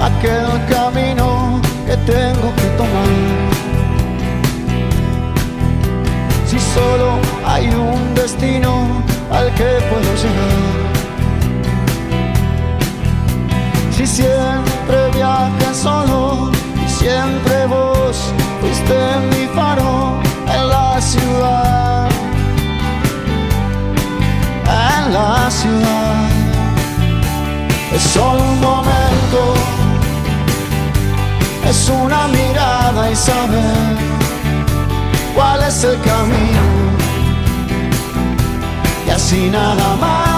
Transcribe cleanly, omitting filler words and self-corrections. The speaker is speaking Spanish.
aquel camino que tengo que tomar. Si solo hay un destino al que puedo llegar, si siempre viajas solo y siempre vos fuiste mi faro en la ciudad, en la ciudad. Es solo un momento, es una mirada y saber cuál es el camino, y así nada más.